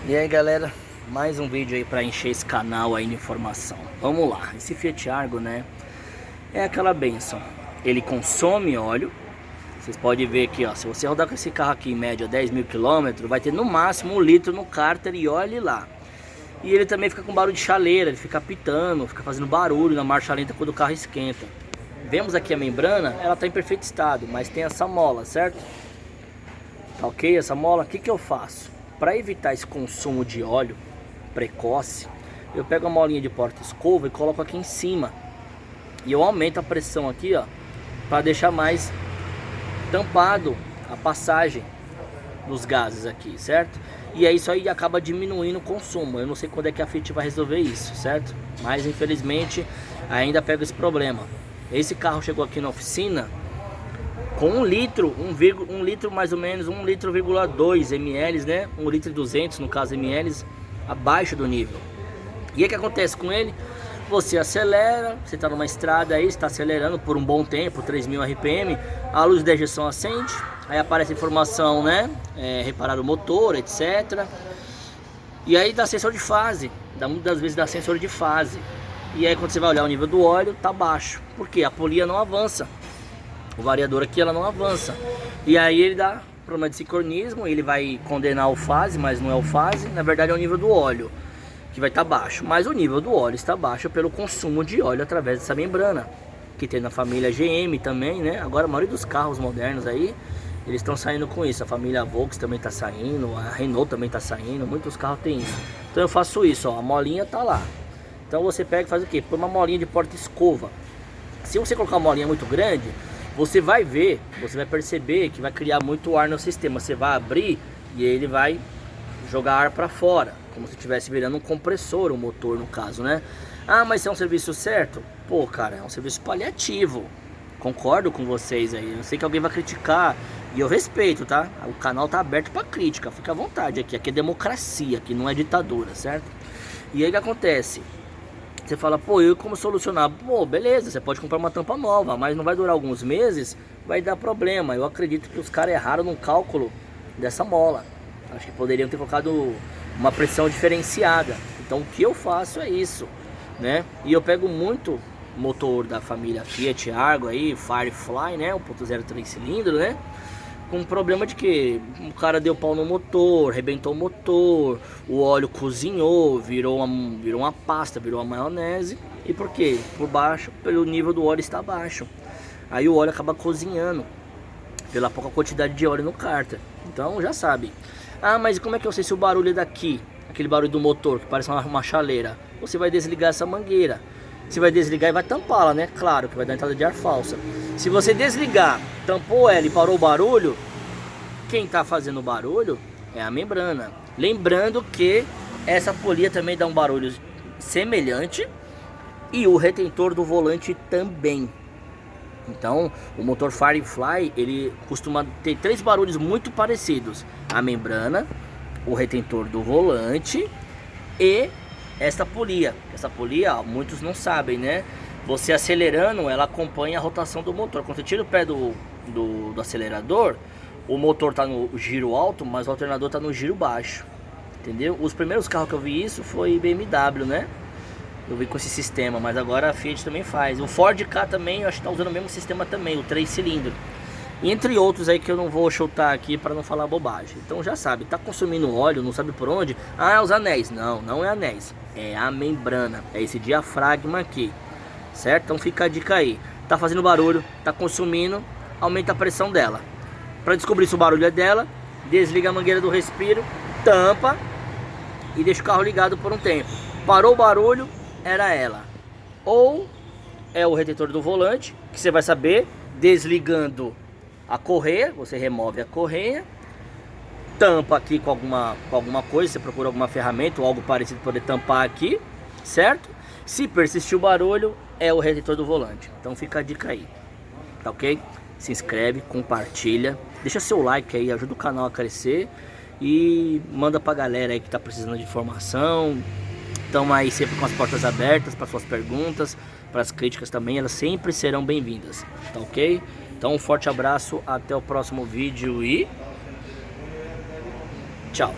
E aí galera, mais um vídeo aí pra encher esse canal aí de informação. Vamos lá, esse Fiat Argo, né, é aquela benção. Ele consome óleo. Vocês podem ver aqui, ó, se você rodar com esse carro aqui em média 10 mil quilômetros, vai ter no máximo 1 litro no cárter e olhe lá. E ele também fica com barulho de chaleira, ele fica pitando, fica fazendo barulho na marcha lenta quando o carro esquenta. Vemos aqui a membrana, ela tá em perfeito estado, mas tem essa mola, certo? Tá ok essa mola? O que que eu faço? Para evitar esse consumo de óleo precoce, eu pego a molinha de porta-escova e coloco aqui em cima. E eu aumento a pressão aqui, ó, para deixar mais tampado a passagem dos gases aqui, certo? E aí isso aí acaba diminuindo o consumo. Eu não sei quando é que a Fiat vai resolver isso, certo? Mas infelizmente ainda pega esse problema. Esse carro chegou aqui na oficina com 1 litro, 1 litro mais ou menos, 1 litro,2 ml, né? 1 litro e 200 no caso ml, abaixo do nível. E aí o que acontece com ele? Você acelera, você está numa estrada aí, está acelerando por um bom tempo, 3.000 RPM, a luz da ejeção acende, aí aparece a informação, né? Reparar o motor, etc. E aí dá sensor de fase, muitas das vezes dá sensor de fase. E aí quando você vai olhar o nível do óleo, tá baixo. Por quê? A polia não avança. O variador aqui ela não avança. E aí ele dá problema de sincronismo, ele vai condenar o fase, mas não é o fase, na verdade é o nível do óleo que vai estar baixo, mas o nível do óleo está baixo pelo consumo de óleo através dessa membrana, que tem na família GM também, né? Agora a maioria dos carros modernos aí, eles estão saindo com isso, a família Volkswagen também está saindo, a Renault também está saindo, muitos carros tem isso. Então eu faço isso, ó, a molinha tá lá. Então você pega e faz o que? Põe uma molinha de porta-escova. Se você colocar uma molinha muito grande, você vai ver, você vai perceber que vai criar muito ar no sistema. Você vai abrir e ele vai jogar ar para fora, como se estivesse virando um compressor, um motor no caso, né? Ah, mas é um serviço certo? Pô, cara, é um serviço paliativo. Concordo com vocês aí. Eu sei que alguém vai criticar e eu respeito, tá? O canal tá aberto para crítica, fica à vontade aqui. Aqui é democracia, aqui não é ditadura, certo? E aí o que acontece? Você fala, pô, eu como solucionar? Pô, beleza, você pode comprar uma tampa nova, mas não vai durar alguns meses, vai dar problema. Eu acredito que os caras erraram no cálculo dessa mola. Acho que poderiam ter colocado uma pressão diferenciada. Então o que eu faço é isso, né? E eu pego muito motor da família Fiat Argo aí, Firefly, né? 1.0 3 cilindros, né? Com problema de que o cara deu pau no motor, arrebentou o motor, o óleo cozinhou, virou uma pasta, virou uma maionese. E por quê? Por baixo, pelo nível do óleo está baixo. Aí o óleo acaba cozinhando pela pouca quantidade de óleo no cárter. Então já sabe. Ah, mas como é que eu sei se o barulho é daqui? Aquele barulho do motor que parece uma chaleira. Você vai desligar essa mangueira. Você vai desligar e vai tampá-la, né? Claro que vai dar entrada de ar falsa. Se você desligar, tampou ela e parou o barulho, quem está fazendo o barulho é a membrana. Lembrando que essa polia também dá um barulho semelhante e o retentor do volante também. Então, o motor Firefly, ele costuma ter 3 barulhos muito parecidos: a membrana, o retentor do volante e esta polia. Essa polia, ó, muitos não sabem, né? Você acelerando, ela acompanha a rotação do motor. Quando você tira o pé do acelerador, o motor tá no giro alto, mas o alternador tá no giro baixo. Entendeu? Os primeiros carros que eu vi isso foi BMW, né? Eu vi com esse sistema, mas agora a Fiat também faz. O Ford Ka também, eu acho que tá usando o mesmo sistema também, o 3 cilindros. Entre outros aí que eu não vou chutar aqui para não falar bobagem. Então já sabe, tá consumindo óleo, não sabe por onde? Ah, é os anéis. Não, não é anéis. É a membrana, é esse diafragma aqui. Certo? Então fica a dica aí. Tá fazendo barulho, tá consumindo, aumenta a pressão dela. Para descobrir se o barulho é dela, desliga a mangueira do respiro, tampa e deixa o carro ligado por um tempo. Parou o barulho, era ela. Ou é o retentor do volante, que você vai saber desligando a correia. Você remove a correia, tampa aqui com alguma coisa, você procura alguma ferramenta ou algo parecido para poder tampar aqui, certo? Se persistir o barulho, é o retentor do volante. Então fica a dica aí, tá ok? Se inscreve, compartilha, deixa seu like aí, ajuda o canal a crescer e manda pra galera aí que tá precisando de informação. Estamos aí sempre com as portas abertas para suas perguntas, para as críticas também, elas sempre serão bem-vindas, tá ok? Então um forte abraço, até o próximo vídeo e tchau!